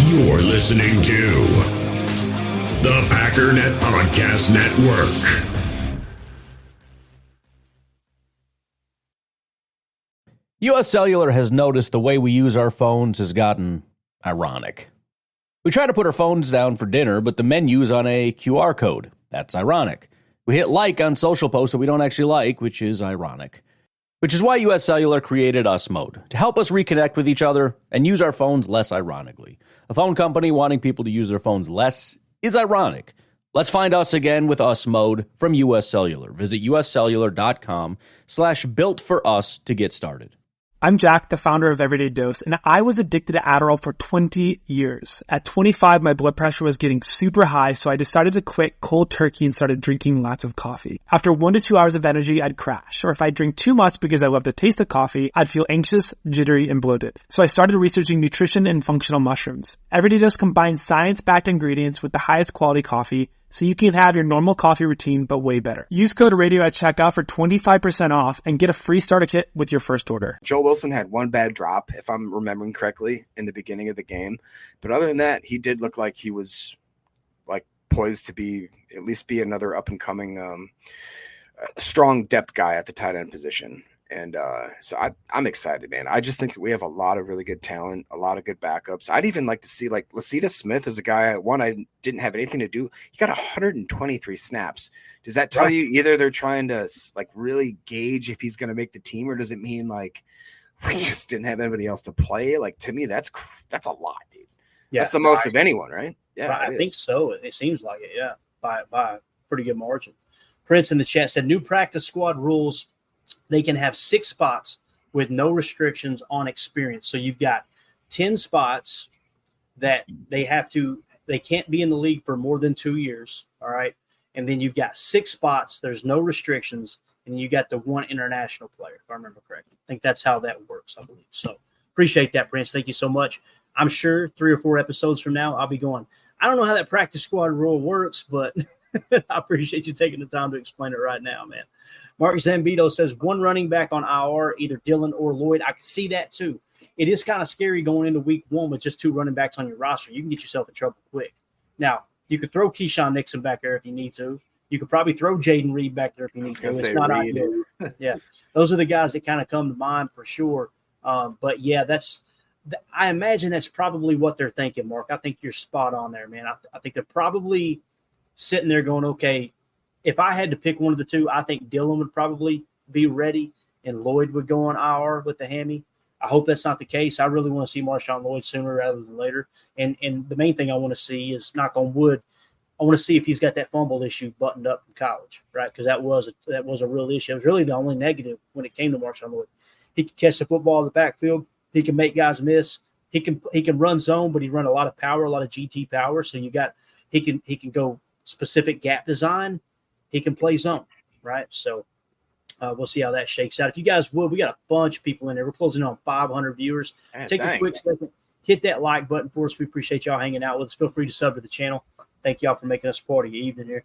You're listening to the Packernet Podcast Network. U.S. Cellular has noticed the way we use our phones has gotten ironic. We try to put our phones down for dinner, but the menu's on a QR code. That's ironic. We hit like on social posts that we don't actually like, which is ironic. Which is why U.S. Cellular created Us Mode, to help us reconnect with each other and use our phones less ironically. A phone company wanting people to use their phones less is ironic. Let's find us again with Us Mode from U.S. Cellular. Visit uscellular.com/built-for-us to get started. I'm Jack, the founder of Everyday Dose, and I was addicted to Adderall for 20 years. At 25, my blood pressure was getting super high, so I decided to quit cold turkey and started drinking lots of coffee. After 1 to 2 hours of energy, I'd crash. Or if I drink too much because I love the taste of coffee, I'd feel anxious, jittery, and bloated. So I started researching nutrition and functional mushrooms. Everyday Dose combines science-backed ingredients with the highest quality coffee, so you can have your normal coffee routine, but way better. Use code RADIO at checkout for 25% off and get a free starter kit with your first order. Joel Wilson had one bad drop, if I'm remembering correctly, in the beginning of the game. But other than that, he did look like he was like poised to be at least be another up-and-coming strong depth guy at the tight end position. And so I'm excited, man. I just think that we have a lot of really good talent, a lot of good backups. I'd even like to see like Lasita Smith as a guy. I didn't have anything to do. He got 123 snaps. Does that tell you either they're trying to like really gauge if he's going to make the team, or does it mean like we just didn't have anybody else to play? Like, to me, that's a lot, dude. Yeah, that's the most of anyone, right? Yeah, I think so. It seems like it. Yeah, by a pretty good margin. Prince in the chat said new practice squad rules. They can have 6 spots with no restrictions on experience. So you've got 10 spots that they can't be in the league for more than 2 years. All right. And then you've got 6 spots. There's no restrictions. And you got the 1 international player, if I remember correctly. I think that's how that works, I believe. So appreciate that, Prince. Thank you so much. I'm sure 3 or 4 episodes from now, I'll be going, I don't know how that practice squad rule works, but I appreciate you taking the time to explain it right now, man. Mark Zambito says 1 running back on IR, either Dillon or Lloyd. I can see that too. It is kind of scary going into week 1 with just 2 running backs on your roster. You can get yourself in trouble quick. Now, you could throw Keyshawn Nixon back there if you need to. You could probably throw Jaden Reed back there if you need to. It's not ideal. Yeah, those are the guys that kind of come to mind for sure. But, yeah, I imagine that's probably what they're thinking, Mark. I think you're spot on there, man. I think they're probably sitting there going, okay, if I had to pick one of the 2, I think Dillon would probably be ready and Lloyd would go on IR with the hammy. I hope that's not the case. I really want to see Marshawn Lloyd sooner rather than later. And the main thing I want to see is, knock on wood, I want to see if he's got that fumble issue buttoned up from college, right? Because that was a real issue. It was really the only negative when it came to Marshawn Lloyd. He can catch the football in the backfield. He can make guys miss. He can run zone, but he run a lot of power, a lot of GT power. So he can go specific gap design. He can play zone, right? So we'll see how that shakes out. If you guys would, we got a bunch of people in there. We're closing in on 500 viewers. Take a quick second, hit that like button for us. We appreciate y'all hanging out with us. Feel free to sub to the channel. Thank y'all for making us part of your evening here.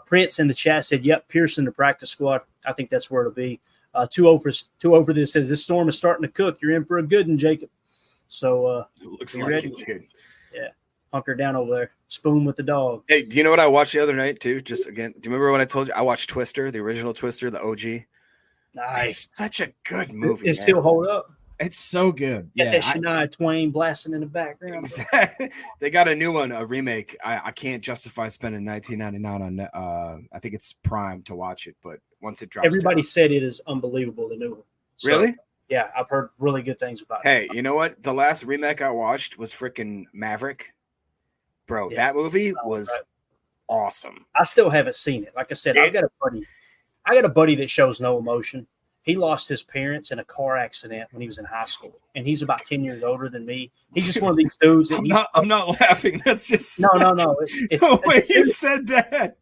Prince in the chat said, yep, Pearson, the practice squad. I think that's where it'll be. Two over this says, this storm is starting to cook. You're in for a good one, Jacob. So it looks like it's good. Yeah. Hunker down over there. Spoon with the dog. Hey, do you know what I watched the other night too? Just again, do you remember when I told you I watched Twister, the original Twister, the OG? Nice. It's such a good movie. It still hold up. It's so good. Got that Shania Twain blasting in the background. Exactly. They got a new one, a remake. I can't justify spending $19.99 on I think it's Prime to watch it, but once it drops, everybody said it is unbelievable, the new one. So, really? Yeah, I've heard really good things about it. Hey, you know what? The last remake I watched was freaking Maverick. Bro, that movie was awesome. I still haven't seen it. Like I said, I got a buddy that shows no emotion. He lost his parents in a car accident when he was in high school, and he's about 10 years older than me. He's just one of these dudes. I'm not laughing. That's just no. The way you said that.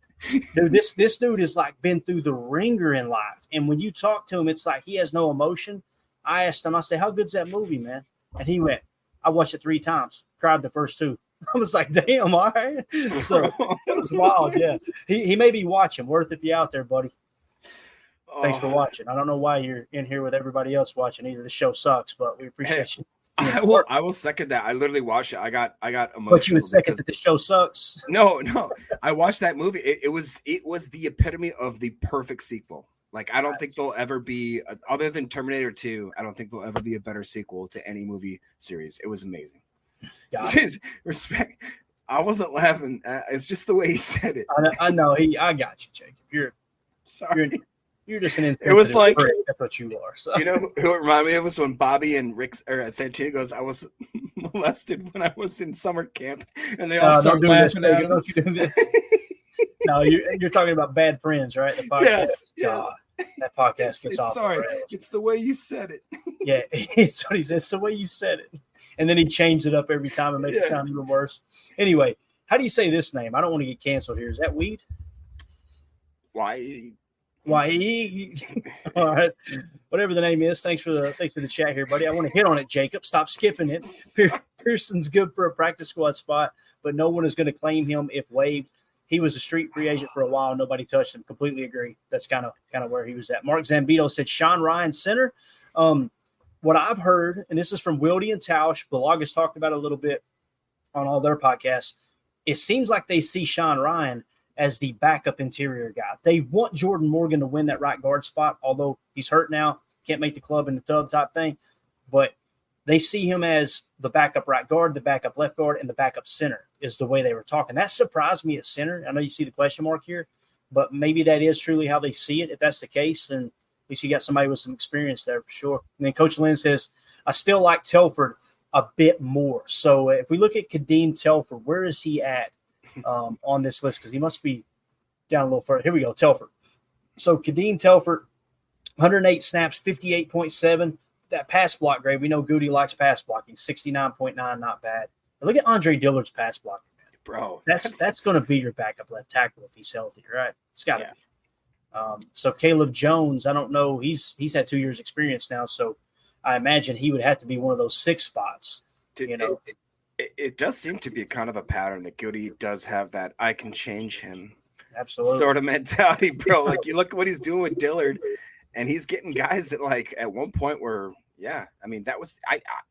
Dude, this dude has like been through the ringer in life, and when you talk to him, it's like he has no emotion. I asked him, I said, "How good's that movie, man?" And he went, "I watched it 3 times. Cried the first 2." I was like, damn, all right. So it was wild, yeah. He may be watching. Worth, if you're out there, buddy. Thanks for watching. I don't know why you're in here with everybody else watching either. This show sucks, but we appreciate you. I will second that. I literally watched it. I got emotional. But you would second that the show sucks. No. I watched that movie. It was the epitome of the perfect sequel. Like, I don't think there'll ever be, other than Terminator 2, I don't think there'll ever be a better sequel to any movie series. It was amazing. Respect. I wasn't laughing. It's just the way he said it. I know. I got you, Jacob. You're sorry. You're just an insensitive. It was like prick. That's what you are. So. You know who it reminded me of was when Bobby and Rick or Santino goes, "I was molested when I was in summer camp," and they all start laughing at him. Don't you do this? No, you're talking about Bad Friends, right? The podcast. Yes. That podcast gets off. Sorry, it's the way you said it. Yeah, it's what he said. It's the way you said it, and then he changed it up every time and made it sound even worse. Anyway, how do you say this name? I don't want to get canceled here. Is that Weed? Why? All right, whatever the name is. Thanks for the chat here, buddy. I want to hit on it, Jacob. Stop skipping it. Pearson's good for a practice squad spot, but no one is going to claim him if waived. He was a street free agent for a while. Nobody touched him. Completely agree. That's kind of where he was at. Mark Zambito said Sean Ryan center. What I've heard, and this is from Wildy and Tausch, Blog has talked about it a little bit on all their podcasts. It seems like they see Sean Ryan as the backup interior guy. They want Jordan Morgan to win that right guard spot, although he's hurt now, can't make the club in the tub type thing. But they see him as the backup right guard, the backup left guard, and the backup center is the way they were talking. That surprised me at center. I know you see the question mark here, but maybe that is truly how they see it. If that's the case, then at least you got somebody with some experience there for sure. And then Coach Lynn says, I still like Telford a bit more. So if we look at Kadeem Telford, where is he at on this list? Because he must be down a little further. Here we go, Telford. So Kadeem Telford, 108 snaps, 58.7. That pass block grade, we know Goody likes pass blocking, 69.9, not bad. But look at Andre Dillard's pass blocking, man. Bro. That's going to be your backup left tackle if he's healthy, right? It's got to be. So Caleb Jones, I don't know. He's had 2 years experience now, so I imagine he would have to be one of those 6 spots. It does seem to be kind of a pattern that Goody does have that I can change him absolutely sort of mentality, bro. Like, you look at what he's doing with Dillard, and he's getting guys that, like, at one point were, I mean, that was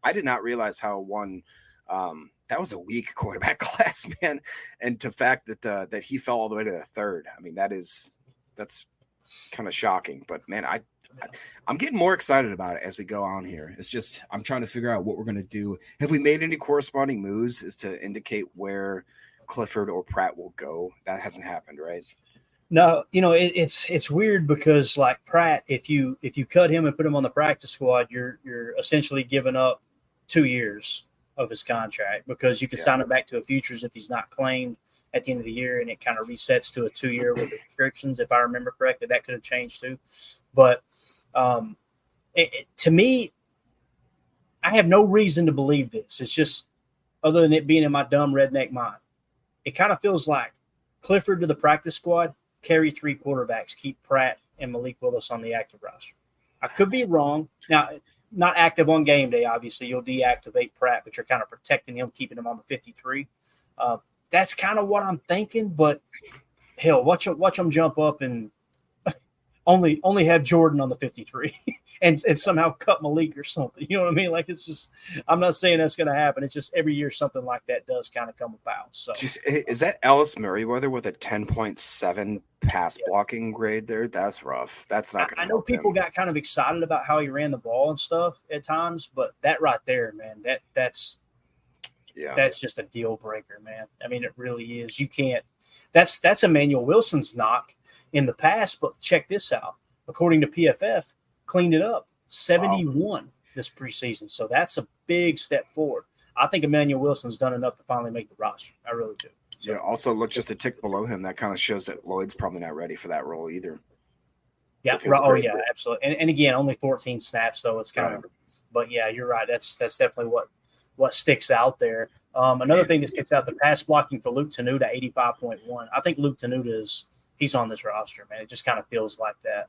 I did not realize how that was a weak quarterback class, man. And the fact that he fell all the way to the third, I mean, that's kind of shocking. But man, I'm getting more excited about it as we go on here. It's just I'm trying to figure out what we're gonna do. Have we made any corresponding moves as to indicate where Clifford or Pratt will go? That hasn't happened, right? No, it's weird because, like, Pratt, if you cut him and put him on the practice squad, you're essentially giving up 2 years of his contract because you can sign him back to a futures if he's not claimed at the end of the year, and it kind of resets to a 2 year with restrictions. If I remember correctly, that could have changed too. But to me, I have no reason to believe this. It's just, other than it being in my dumb redneck mind, it kind of feels like Clifford to the practice squad, carry 3 quarterbacks, keep Pratt and Malik Willis on the active roster. I could be wrong. Now, not active on game day, obviously. You'll deactivate Pratt, but you're kind of protecting him, keeping him on the 53. That's kind of what I'm thinking, but hell, watch them jump up and only have Jordan on the 53 and somehow cut Malik or something. You know what I mean? Like, it's just, I'm not saying that's going to happen. It's just every year something like that does kind of come about. So is that Alice Merriweather with a 10.7 pass blocking grade there? That's rough. That's not going to I know people got kind of excited about how he ran the ball and stuff at times, but that right there, man, that's just a deal breaker, man. I mean, it really is. You can't, that's Emmanuel Wilson's knock in the past, but check this out. According to PFF, cleaned it up 71 this preseason. So that's a big step forward. I think Emmanuel Wilson's done enough to finally make the roster. I really do. So, yeah, also look just a tick below him. That kind of shows that Lloyd's probably not ready for that role either. Yeah, yeah, absolutely. And again, only 14 snaps, though. It's kind of – but, yeah, you're right. That's definitely what sticks out there. Another thing that sticks out, the pass blocking for Luke Tenuta, 85.1. I think Luke Tenuta is – he's on this roster, man. It just kind of feels like that.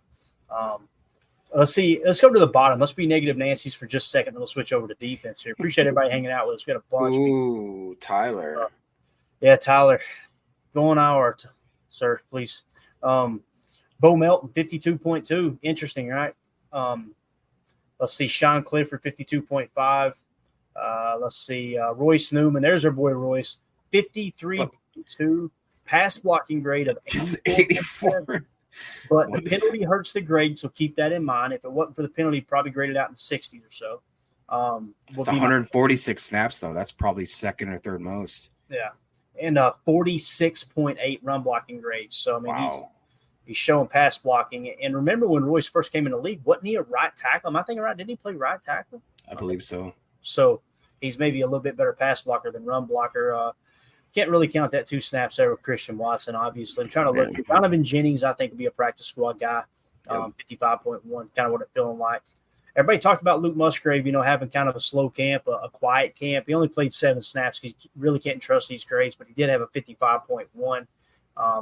Let's see. Let's go to the bottom. Let's be negative Nancy's for just a second, and we'll switch over to defense here. Appreciate everybody hanging out with us. We got a bunch. Ooh, Tyler. Yeah, Tyler. Go on hour, sir, please. Bo Melton, 52.2. Interesting, right? Let's see. Sean Clifford, 52.5. Let's see, Royce Newman. There's our boy Royce. 53.2 pass blocking grade of 84. But the penalty hurts the grade, so keep that in mind. If it wasn't for the penalty, probably graded out in the 60s or so. It's 146 snaps, though. That's probably second or third most. Yeah. And 46.8 run blocking grade. So, I mean, wow. He's showing pass blocking. And remember when Royce first came in the league, wasn't he a right tackle? Am I thinking right? Didn't he play right tackle? I believe so. So he's maybe a little bit better pass blocker than run blocker. Can't really count that 2 snaps there with Christian Watson, obviously. I'm trying to look. Donovan Jennings, I think, would be a practice squad guy. 55.1, kind of what it's feeling like. Everybody talked about Luke Musgrave, having kind of a slow camp, a quiet camp. He only played 7 snaps because you really can't trust these grades, but he did have a 55.1.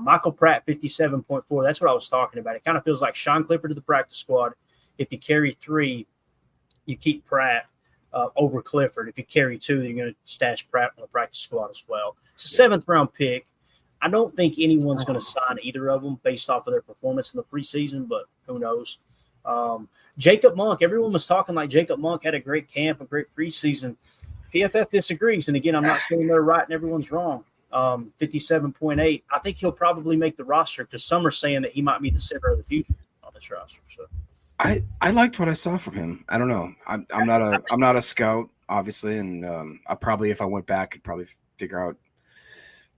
Michael Pratt, 57.4. That's what I was talking about. It kind of feels like Sean Clifford to the practice squad. If you carry 3, you keep Pratt over Clifford. If you carry 2, then you're going to stash Pratt on the practice squad as well. It's a 7th-round pick. I don't think anyone's going to sign either of them based off of their performance in the preseason, but who knows. Jacob Monk, everyone was talking like Jacob Monk had a great camp, a great preseason. PFF disagrees, and again, I'm not saying they're right and everyone's wrong. 57.8. I think he'll probably make the roster because some are saying that he might be the center of the future on this roster. So I liked what I saw from him. I don't know. I'm not a scout, obviously, and I probably, if I went back, could probably figure out.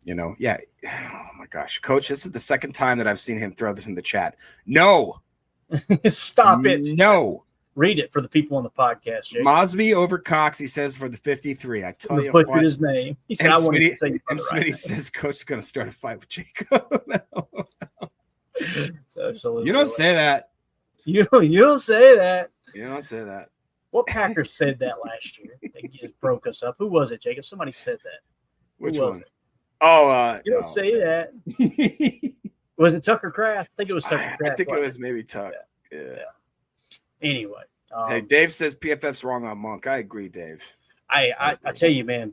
Yeah. Oh my gosh, Coach, this is the second time that I've seen him throw this in the chat. No, stop it. No. Read it for the people on the podcast. Jason. Mosby over Cox, he says, for the 53. I tell you what. His name. He said, Smitty says Coach is going to start a fight with Jacob. Absolutely. You don't say that. You don't say that. You don't say that. What Packers said that last year? They just broke us up. Who was it, Jacob? Somebody said that. Which one? It? Oh, you don't say that. Was it Tucker Kraft? I think it was Tucker Kraft. I think it was maybe Tuck. Yeah. Anyway. Hey, Dave says PFF's wrong on Monk. I agree, Dave. I tell you, man,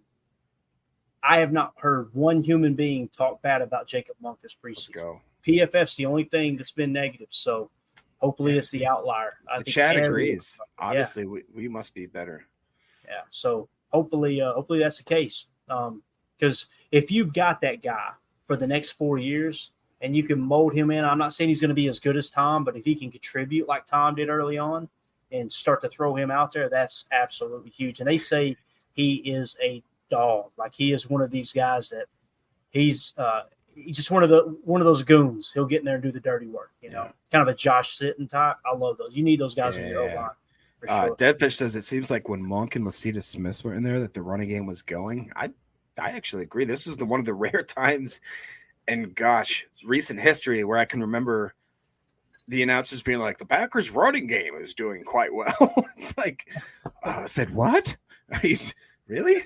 I have not heard one human being talk bad about Jacob Monk this preseason. Let's go. PFF's the only thing that's been negative, so hopefully it's the outlier. The chat agrees. Obviously, we must be better. Yeah, so hopefully that's the case. Because if you've got that guy for the next 4 years and you can mold him in, I'm not saying he's going to be as good as Tom, but if he can contribute like Tom did early on and start to throw him out there, that's absolutely huge. And they say he is a dog. Like he is one of these guys that he's just one of those goons. He'll get in there and do the dirty work, kind of a Josh Sitton type. I love those. You need those guys in your O-line. Sure. Deadfish says it seems like when Monk and Lacita Smith were in there that the running game was going. I actually agree. This is one of the rare times in recent history where I can remember the announcers being like, the Packers running game is doing quite well. It's like, I said, what? He's really?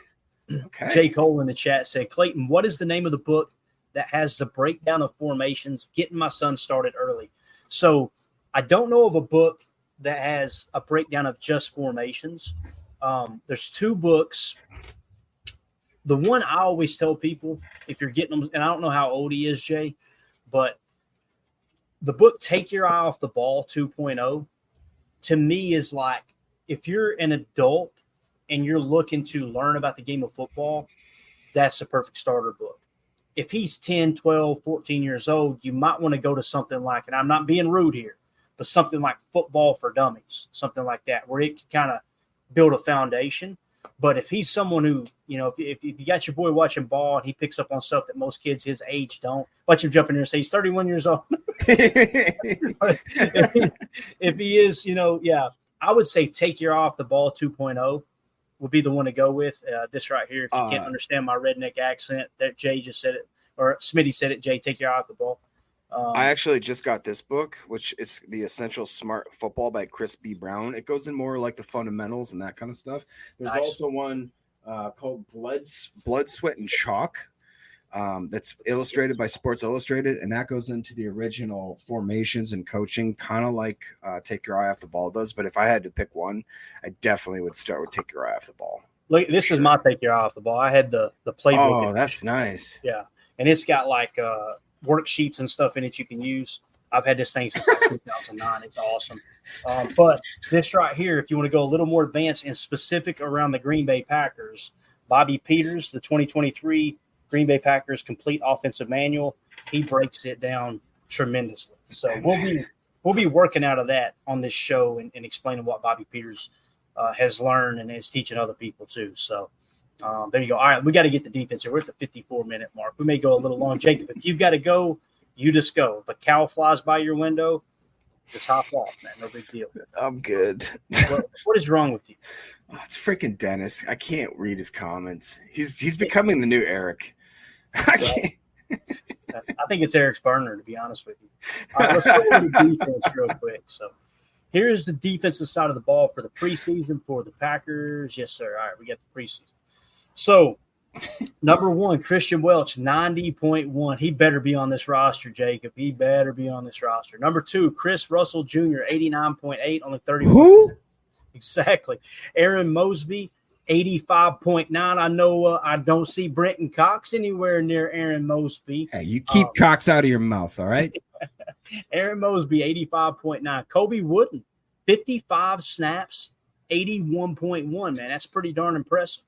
Okay. Jay Cole in the chat said, Clayton, what is the name of the book that has the breakdown of formations, getting my son started early? So I don't know of a book that has a breakdown of just formations. There's 2 books. The one I always tell people, if you're getting them, and I don't know how old he is, Jay, but the book Take Your Eye Off the Ball 2.0 to me is like, if you're an adult and you're looking to learn about the game of football, that's the perfect starter book. If he's 10, 12, 14 years old, you might want to go to something like, and I'm not being rude here, but something like Football for Dummies, something like that, where it can kind of build a foundation. But if he's someone who, if you got your boy watching ball and he picks up on stuff that most kids his age don't, watch him jump in there and say he's 31 years old. if he is, I would say Take Your Eye Off the Ball 2.0 would be the one to go with. This right here, if you can't understand my redneck accent, that Jay just said it, or Smitty said it, Jay, take your eye off the ball. I actually just got this book, which is The Essential Smart Football by Chris B. Brown. It goes in more like the fundamentals and that kind of stuff. There's also one called Blood, Sweat, and Chalk that's illustrated by Sports Illustrated, and that goes into the original formations and coaching, kind of like Take Your Eye Off the Ball does. But if I had to pick one, I definitely would start with Take Your Eye Off the Ball. Look, this is my Take Your Eye Off the Ball. I had the playbook. Oh, that's nice. Yeah, and it's got like worksheets and stuff in it you can use. I've had this thing since like 2009. It's awesome. But this right here, if you want to go a little more advanced and specific around the Green Bay Packers, Bobby Peters, the 2023 Green Bay Packers Complete Offensive Manual, he breaks it down tremendously. So we'll be working out of that on this show and explaining what Bobby Peters has learned and is teaching other people too. So there you go. All right, we got to get the defense here. We're at the 54-minute mark. We may go a little long. Jacob, if you've got to go, you just go. If a cow flies by your window, just hop off, man. No big deal. I'm good. What is wrong with you? Oh, it's freaking Dennis. I can't read his comments. He's becoming the new Eric. I can't. I think it's Eric's burner, to be honest with you. All right, let's go over the defense real quick. So here's the defensive side of the ball for the preseason for the Packers. Yes, sir. All right, we got the preseason. So number 1, Christian Welch, 90.1. He better be on this roster, Jacob. He better be on this roster. Number 2, Chris Russell Jr., 89.8, only 30. Who? Exactly. Aaron Mosby, 85.9. I know I don't see Brenton Cox anywhere near Aaron Mosby. Hey, you keep Cox out of your mouth, all right? Aaron Mosby, 85.9. Kobe Wooden, 55 snaps, 81.1. Man, that's pretty darn impressive.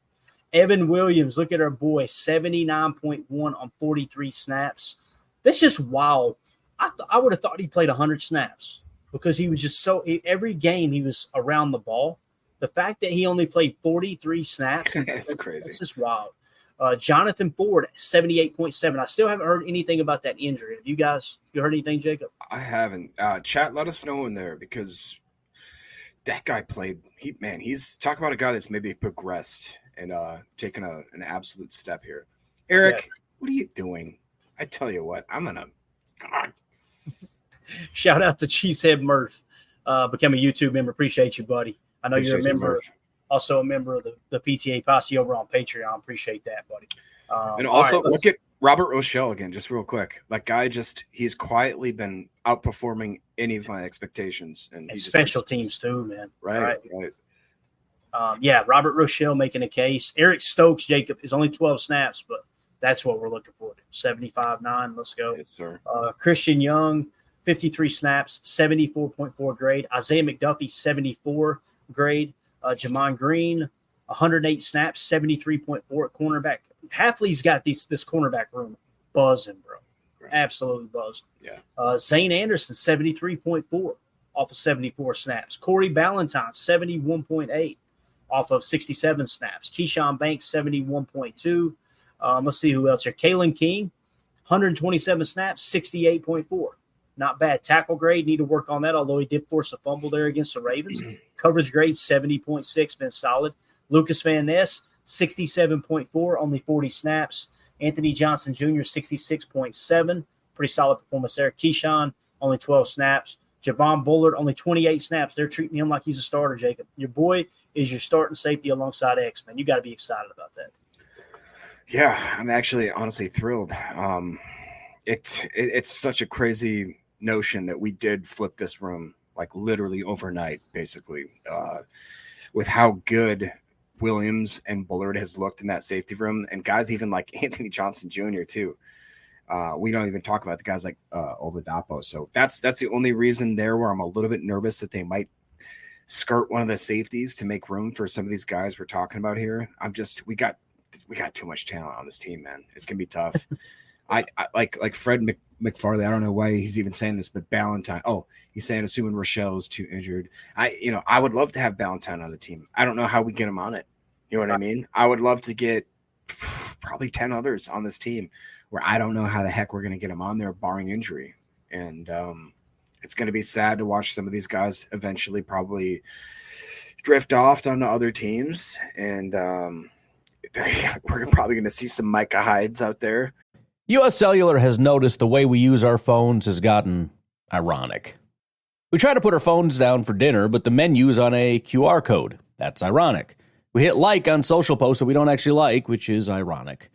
Evan Williams, look at our boy, 79.1 on 43 snaps. That's just wild. I would have thought he played 100 snaps because he was just every game he was around the ball. The fact that he only played 43 snaps, that's crazy. It's just wild. Jonathan Ford, 78.7. I still haven't heard anything about that injury. Have you heard anything, Jacob? I haven't. Chat, let us know in there because that guy played. He's talk about a guy that's maybe progressed and taking an absolute step here. Eric, What are you doing? I tell you what, God. Shout out to Cheesehead Murph, become a YouTube member. Appreciate you, buddy. I know you're a member, also a member of the PTA Posse over on Patreon. Appreciate that, buddy. And also look at Robert Rochelle again, just real quick. That guy he's quietly been outperforming any of my expectations. And special teams too, man. Right. Robert Rochelle making a case. Eric Stokes, Jacob, is only 12 snaps, but that's what we're looking for. 75.9. Let's go. Yes, sir. Christian Young, 53 snaps, 74.4 grade. Isaiah McDuffie, 74 grade. Jamon Green, 108 snaps, 73.4 at cornerback. Hafley's got this cornerback room buzzing, bro. Right. Absolutely buzzing. Yeah. Zane Anderson, 73.4 off of 74 snaps. Corey Ballantyne, 71.8 off of 67 snaps. Keyshawn Banks, 71.2. Let's see who else here. Kalen King, 127 snaps, 68.4. Not bad. Tackle grade, need to work on that, although he did force a fumble there against the Ravens. Coverage grade, 70.6, been solid. Lucas Van Ness, 67.4, only 40 snaps. Anthony Johnson Jr., 66.7. Pretty solid performance there. Keyshawn, only 12 snaps. Javon Bullard, only 28 snaps. They're treating him like he's a starter, Jacob. Your boy is your starting safety alongside X-Men. You got to be excited about that. Yeah, I'm actually honestly thrilled. It's such a crazy notion that we did flip this room like literally overnight, basically, with how good Williams and Bullard has looked in that safety room, and guys even like Anthony Johnson Jr. too. We don't even talk about the guys like Oladapo. So that's the only reason there where I'm a little bit nervous that they might skirt one of the safeties to make room for some of these guys we're talking about here. We got too much talent on this team, man. It's gonna be tough. I like Fred McFarley. I don't know why he's even saying this, but Ballantyne. Oh, he's saying assuming Rochelle's too injured. I would love to have Ballantyne on the team. I don't know how we get him on it. You know what I mean? I would love to get probably 10 others on this team where I don't know how the heck we're going to get him on there barring injury. And it's going to be sad to watch some of these guys eventually probably drift off onto other teams. And we're probably going to see some Micah Hydes out there. US Cellular has noticed the way we use our phones has gotten ironic. We try to put our phones down for dinner, but the menu's on a QR code. That's ironic. We hit like on social posts that we don't actually like, which is ironic.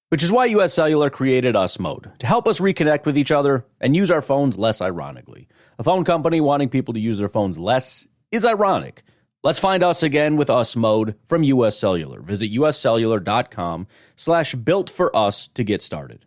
Which is why US Cellular created Us Mode, to help us reconnect with each other and use our phones less ironically. A phone company wanting people to use their phones less is ironic. Let's find us again with Us Mode from US Cellular. Visit uscellular.com/built for us to get started.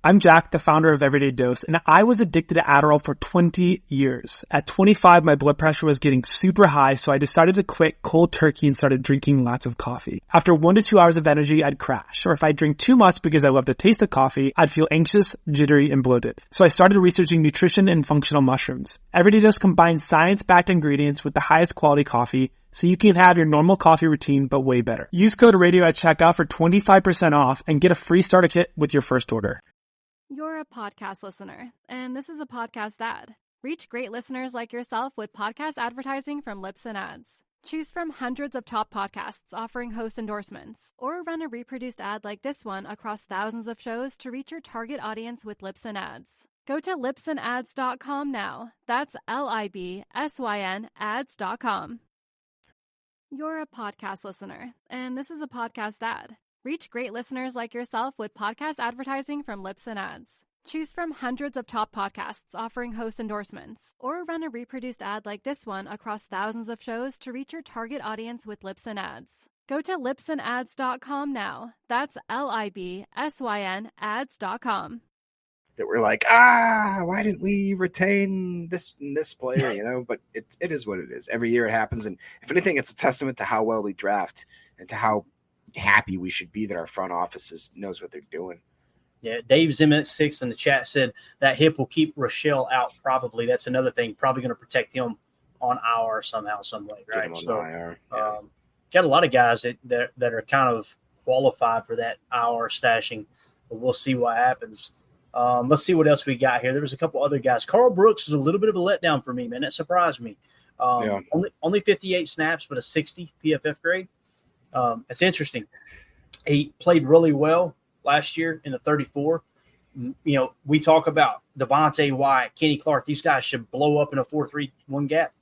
I'm Jack, the founder of Everyday Dose, and I was addicted to Adderall for 20 years. At 25, my blood pressure was getting super high, so I decided to quit cold turkey and started drinking lots of coffee. After 1 to 2 hours of energy, I'd crash, or if I drink too much because I love the taste of coffee, I'd feel anxious, jittery, and bloated. So I started researching nutrition and functional mushrooms. Everyday Dose combines science-backed ingredients with the highest quality coffee, so you can have your normal coffee routine, but way better. Use code RADIO at checkout for 25% off and get a free starter kit with your first order. You're a podcast listener, and this is a podcast ad. Reach great listeners like yourself with podcast advertising from Lips and Ads. Choose from hundreds of top podcasts offering host endorsements, or run a reproduced ad like this one across thousands of shows to reach your target audience with Lips and Ads. Go to lipsandads.com now. That's LIBSYN ads.com. You're a podcast listener, and this is a podcast ad. Reach great listeners like yourself with podcast advertising from Lips and Ads. Choose from hundreds of top podcasts offering host endorsements, or run a reproduced ad like this one across thousands of shows to reach your target audience with Lips and Ads. Go to lipsandads.com now. That's LIBSYN ads.com. That we're like, why didn't we retain this player? But it is what it is. Every year it happens, and if anything, it's a testament to how well we draft and to how happy we should be that our front offices knows what they're doing. Yeah, Dave Zimmet6 in the chat said that hip will keep Rochelle out. Probably that's another thing. Probably going to protect him on IR somehow, some way, right? IR, yeah. Got a lot of guys that are kind of qualified for that IR stashing, but we'll see what happens. Let's see what else we got here. There was a couple other guys. Carl Brooks is a little bit of a letdown for me, man. That surprised me. Only 58 snaps, but a 60 PFF grade. It's interesting. He played really well last year in the 34. We talk about Devontae Wyatt, Kenny Clark. These guys should blow up in a 4-3-1 gap.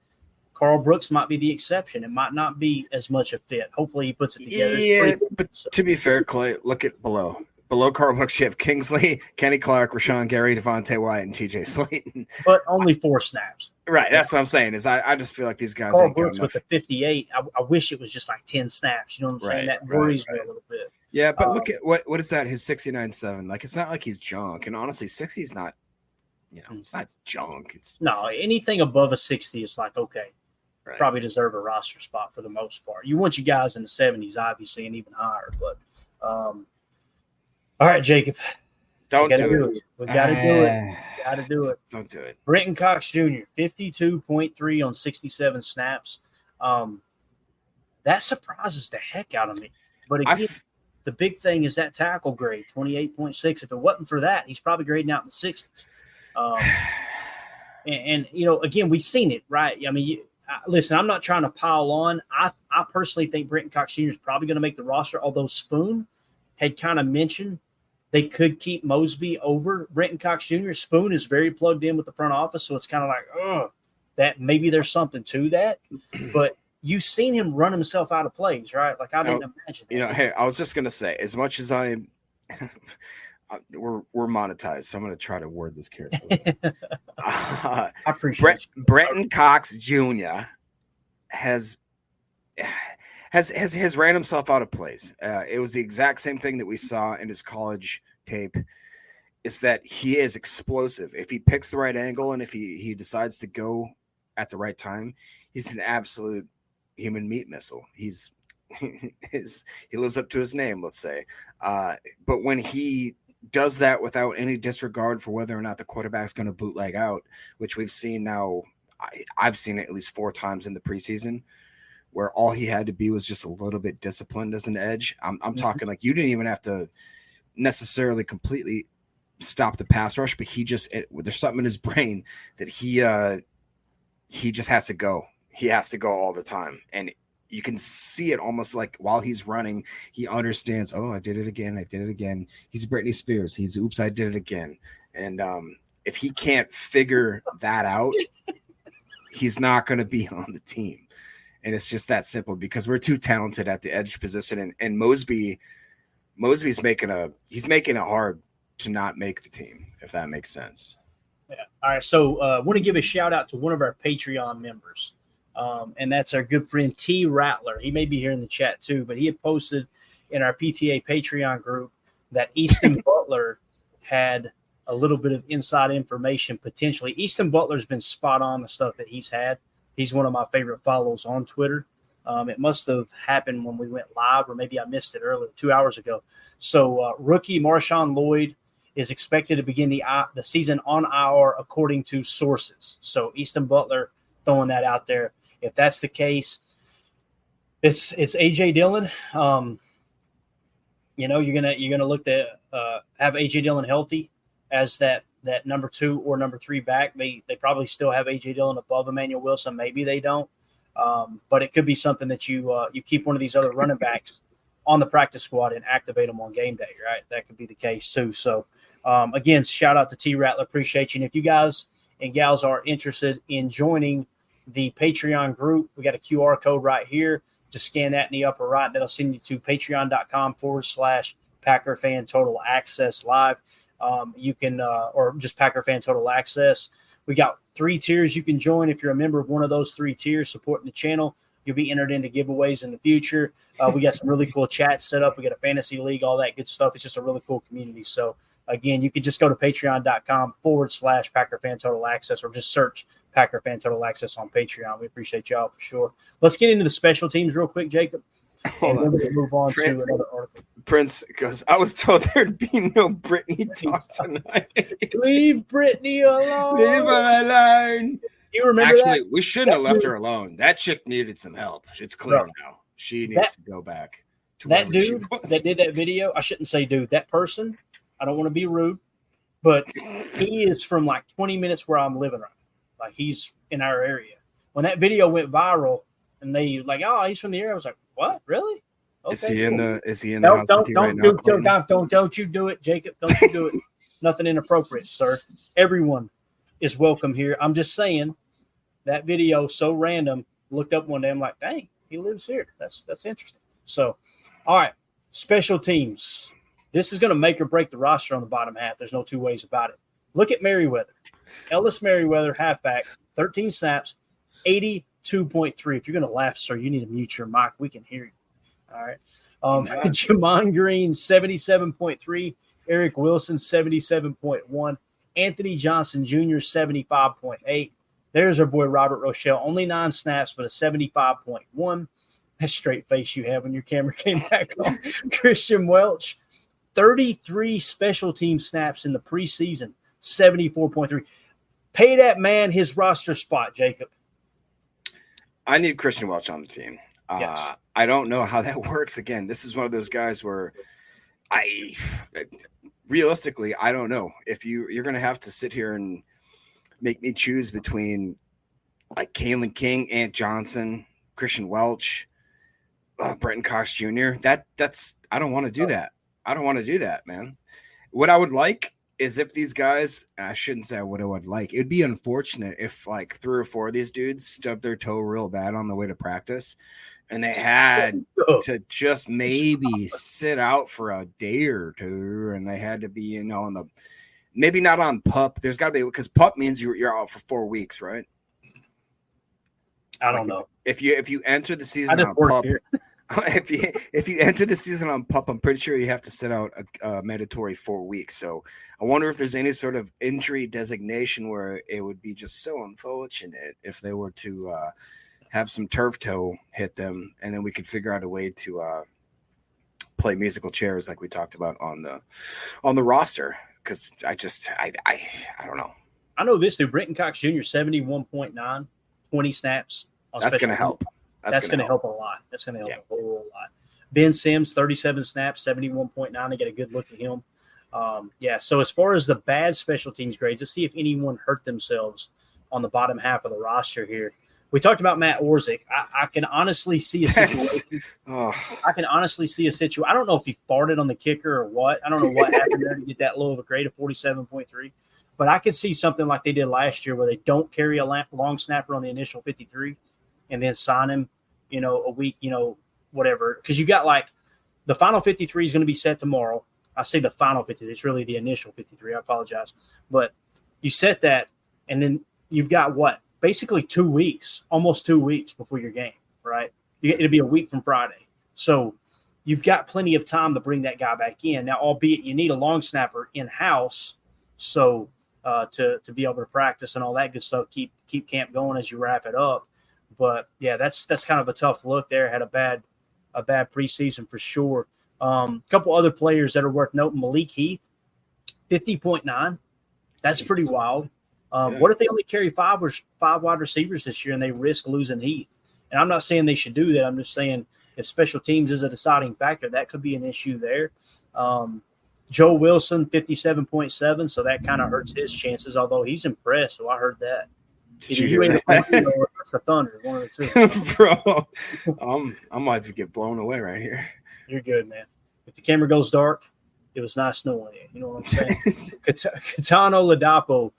Carl Brooks might be the exception. It might not be as much a fit. Hopefully he puts it together. Yeah, but to be fair, Clay, look at below. Below Carl Brooks, you have Kingsley, Kenny Clark, Rashawn Gary, Devontae Wyatt, and TJ Slayton. But only 4 snaps. Right. That's what I'm saying is I just feel like these guys Carl ain't Brooks got with the 58, I wish it was just like 10 snaps. You know what I'm saying? That worries me a little bit. Yeah, but look at what is that? His 69.7. Like, it's not like he's junk. And honestly, 60 is not, it's not junk. It's no, anything above a 60 is like, okay, probably deserve a roster spot for the most part. You want you guys in the 70s, obviously, and even higher. But all right, Jacob. Don't do it. We got to do it. Got to do it. Don't do it. Brenton Cox Jr., 52.3 on 67 snaps. That surprises the heck out of me. But again, the big thing is that tackle grade, 28.6. If it wasn't for that, he's probably grading out in the 60s. And again, we've seen it, right? I mean, listen, I'm not trying to pile on. I personally think Brenton Cox Jr. is probably going to make the roster, although Spoon had kind of mentioned they could keep Mosby over Brenton Cox Jr. Spoon is very plugged in with the front office, so it's kind of like, that maybe there's something to that. But you've seen him run himself out of plays, right? Like I didn't imagine that. Hey, I was just gonna say, as much as we're monetized, so I'm gonna try to word this carefully. I appreciate Brenton Cox Jr. has ran himself out of plays. It was the exact same thing that we saw in his college tape, is that he is explosive. If he picks the right angle and if he decides to go at the right time, he's an absolute human meat missile. He lives up to his name, let's say. But when he does that without any disregard for whether or not the quarterback's going to bootleg out, which we've seen now, I've seen it at least 4 times in the preseason, where all he had to be was just a little bit disciplined as an edge. I'm talking like you didn't even have to necessarily completely stop the pass rush, but there's something in his brain that he just has to go. He has to go all the time. And you can see it almost like while he's running, he understands, I did it again. He's Britney Spears. He's oops, I did it again. And if he can't figure that out, he's not going to be on the team. And it's just that simple because we're too talented at the edge position. And Mosby's making it hard to not make the team, if that makes sense. Yeah. All right. So I want to give a shout out to one of our Patreon members. And that's our good friend T. Rattler. He may be here in the chat too, but he had posted in our PTA Patreon group that Easton Butler had a little bit of inside information potentially. Easton Butler's been spot on the stuff that he's had. He's one of my favorite follows on Twitter. It must have happened when we went live, or maybe I missed it earlier, 2 hours ago. So rookie Marshawn Lloyd is expected to begin the season on IR according to sources. So Easton Butler throwing that out there. If that's the case, it's A.J. Dillon. You're gonna look to have A.J. Dillon healthy as that number 2 or number 3 back. They probably still have A.J. Dillon above Emmanuel Wilson. Maybe they don't. But it could be something that you keep one of these other running backs on the practice squad and activate them on game day, right? That could be the case too. So, again, shout out to T. Rattler. Appreciate you. And if you guys and gals are interested in joining the Patreon group, we got a QR code right here. Just scan that in the upper right. That'll send you to patreon.com/Packer Fan Total Access Live. You can, or just Packer Fan Total Access. We got 3 tiers you can join. If you're a member of one of those 3 tiers supporting the channel, you'll be entered into giveaways in the future. We got some really cool chats set up. We got a fantasy league, all that good stuff. It's just a really cool community. So, again, you can just go to patreon.com/Packer Fan Total Access, or just search Packer Fan Total Access on Patreon. We appreciate y'all for sure. Let's get into the special teams real quick, Jacob. And then we can move on to another article. Prince goes, I was told there'd be no Brittany talk tonight. Leave Brittany alone. Leave her alone. You remember Actually, that? we shouldn't have left her alone. That chick needed some help. It's clear now. She needs to go back to that wherever she dude was. that did that video. I shouldn't say dude. That person, I don't want to be rude, but he is from like 20 minutes where I'm living right now. Like, he's in our area. When that video went viral and they like, oh, he's from the area, I was like, what? Really? Okay, Is he in the no, house with you right now, Clayton? don't you do it, Jacob. Don't you do it. Nothing inappropriate, sir. Everyone is welcome here. I'm just saying that video, so random, looked up one day. I'm like, dang, he lives here. That's interesting. So, all right, special teams. This is going to make or break the roster on the bottom half. There's no two ways about it. Look at Merriweather. Ellis Merriweather, halfback, 13 snaps, 82.3. If you're going to laugh, sir, you need to mute your mic. We can hear you. All right. Jamon Green, 77.3. Eric Wilson, 77.1. Anthony Johnson Jr., 75.8. There's our boy Robert Rochelle. Only 9 snaps, but a 75.1. That straight face you have when your camera came back on. Christian Welch, 33 special team snaps in the preseason, 74.3. Pay that man his roster spot, Jacob. I need Christian Welch on the team. Yes. I don't know how that works. Again, this is one of those guys where realistically, I don't know. If you're going to have to sit here and make me choose between like Kalen King, Ant Johnson, Christian Welch, Brenton Cox Jr. That's I don't want to do that. I don't want to do that, man. What I would like is if these guys, I shouldn't say what I would like. It'd be unfortunate if like 3 or 4 of these dudes stubbed their toe real bad on the way to practice, and they had to just maybe sit out for a day or 2, and they had to be, on the maybe not on PUP. There's got to be, because PUP means you're out for 4 weeks, right? I don't know. If you enter the season on PUP, if you enter the season on PUP, I'm pretty sure you have to sit out a mandatory 4 weeks. So I wonder if there's any sort of injury designation where it would be just so unfortunate if they were to have some turf toe hit them, and then we could figure out a way to play musical chairs like we talked about on the roster. Because I don't know. I know this dude, Brenton Cox Jr., 71.9, 20 snaps. That's going to help. That's going to help a lot. That's going to help a whole lot. Ben Sims, 37 snaps, 71.9. They get a good look at him. So as far as the bad special teams grades, let's see if anyone hurt themselves on the bottom half of the roster here. We talked about Matt Orzik. I can honestly see a situation. I can honestly see a situation. I don't know if he farted on the kicker or what. I don't know what happened there to get that low of a grade of 47.3. But I could see something like they did last year where they don't carry a long snapper on the initial 53 and then sign him, a week, whatever. Because you got like the final 53 is going to be set tomorrow. I say the final 53. It's really the initial 53. I apologize. But you set that, and then you've got what? Basically 2 weeks, almost 2 weeks before your game, right? It'll be a week from Friday. So you've got plenty of time to bring that guy back in. Now, albeit you need a long snapper in-house, so to be able to practice and all that good stuff, keep camp going as you wrap it up. But yeah, that's kind of a tough look there. Had a bad preseason for sure. A couple other players that are worth noting: Malik Heath, 50.9. That's pretty wild. What if they only carry five wide receivers this year and they risk losing Heath? And I'm not saying they should do that. I'm just saying if special teams is a deciding factor, that could be an issue there. Joe Wilson, 57.7, so that kind of hurts his chances, although he's impressed, so I heard that. Either you ain't or it's the Thunder, one of the two. Bro, I'm about to get blown away right here. You're good, man. If the camera goes dark, it was not snowing in. You know what I'm saying? Katano Ladapo,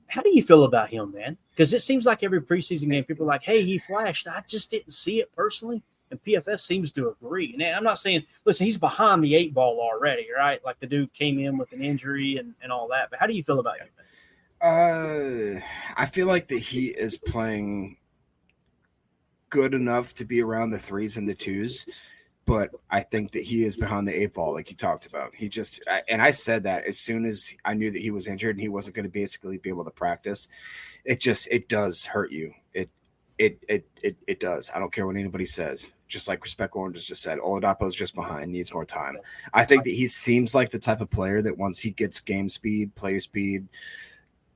how do you feel about him, man? Because it seems like every preseason game, people are like, hey, he flashed. I just didn't see it personally. And PFF seems to agree. And I'm not saying, listen, he's behind the 8 ball already, right? Like the dude came in with an injury and all that. But how do you feel about him, man? I feel like that he is playing good enough to be around the 3s and the 2s. But I think that he is behind the 8 ball, like you talked about. He just, and I said that as soon as I knew that he was injured and he wasn't going to basically be able to practice. It does hurt you. It does. I don't care what anybody says. Just like Respect Orange just said, Oladapo's just behind, needs more time. I think that he seems like the type of player that once he gets game speed, play speed,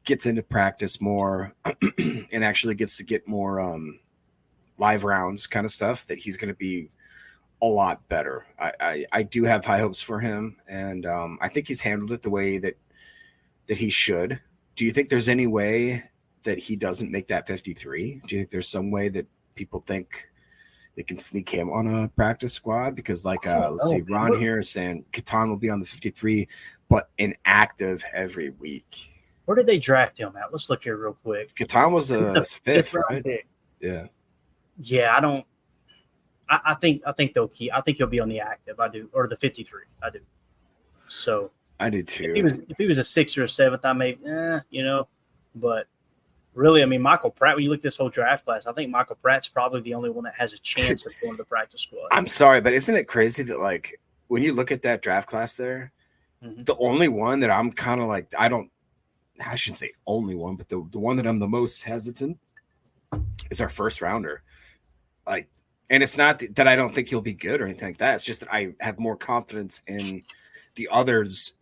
gets into practice more, and actually gets to get more live rounds kind of stuff, that he's going to be a lot better. I do have high hopes for him, and I think he's handled it the way that he should. Do you think there's any way that he doesn't make that 53? Do you think there's some way that people think they can sneak him on a practice squad? Because let's see, Ron here is saying Catan will be on the 53, but inactive every week. Where did they draft him at? Let's look here real quick. Catan was a 5th, right? Pick. Yeah. I think they'll keep. I think he'll be on the active. I do, or the 53. I do. So I did too. If he was a 6th or a 7th, I may, but really, I mean, Michael Pratt. When you look at this whole draft class, I think Michael Pratt's probably the only one that has a chance of going to the practice squad. I'm sorry, but isn't it crazy that like when you look at that draft class there, the only one that I'm kind of like, I shouldn't say only one, but the one that I'm the most hesitant is our first rounder. Like. And it's not that I don't think he'll be good or anything like that. It's just that I have more confidence in the others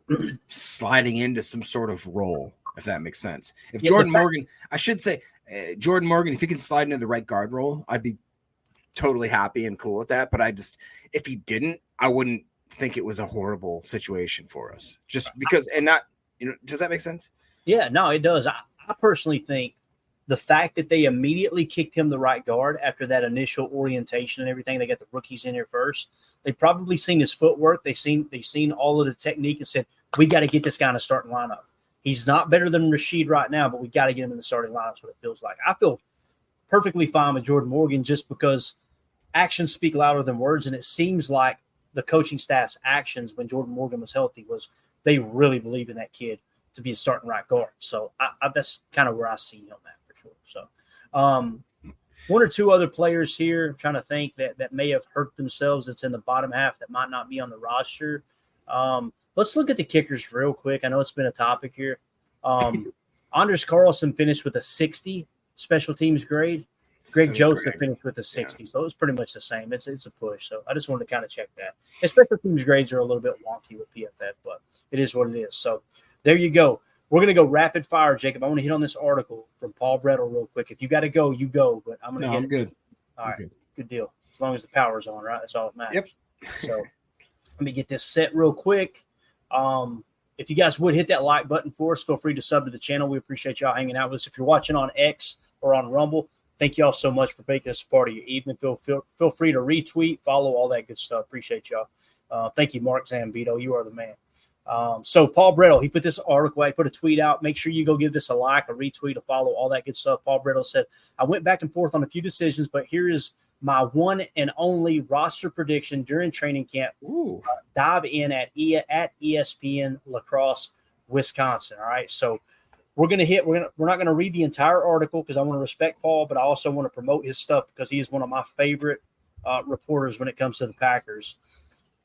sliding into some sort of role, if that makes sense. If Jordan Morgan, I should say, Jordan Morgan, if he can slide into the right guard role, I'd be totally happy and cool with that. But if he didn't, I wouldn't think it was a horrible situation for us. Just because, and not, does that make sense? Yeah, no, it does. I personally think the fact that they immediately kicked him the right guard after that initial orientation and everything, they got the rookies in here first. They probably seen his footwork. They seen all of the technique and said, we got to get this guy in the starting lineup. He's not better than Rashid right now, but we got to get him in the starting lineup. That's what it feels like. I feel perfectly fine with Jordan Morgan just because actions speak louder than words, and it seems like the coaching staff's actions when Jordan Morgan was healthy was they really believe in that kid to be a starting right guard. So that's kind of where I see him at. So one or two other players here, I'm trying to think that may have hurt themselves that's in the bottom half that might not be on the roster. Let's look at the kickers real quick. I know it's been a topic here. Anders Carlson finished with a 60 special teams grade. Greg Joseph finished with a 60, so it was pretty much the same. It's a push. So I just wanted to kind of check that. And special teams grades are a little bit wonky with PFF, but it is what it is. So there you go. We're going to go rapid fire, Jacob. I want to hit on this article from Paul Brettel real quick. If you got to go, you go. But I'm going to I'm good. All right, good deal. As long as the power's on, right? That's all that matters. Yep. So let me get this set real quick. If you guys would hit that like button for us, feel free to sub to the channel. We appreciate y'all hanging out with us. If you're watching on X or on Rumble, thank y'all so much for making us a part of your evening. Feel free to retweet, follow, all that good stuff. Appreciate y'all. Thank you, Mark Zambito. You are the man. So Paul Brettel, he put this article, he put a tweet out. Make sure you go give this a like, a retweet, a follow, all that good stuff. Paul Brettel said, I went back and forth on a few decisions, but here is my one and only roster prediction during training camp. Dive in at ESPN La Crosse, Wisconsin. All right. So we're not going to read the entire article because I want to respect Paul, but I also want to promote his stuff because he is one of my favorite reporters when it comes to the Packers.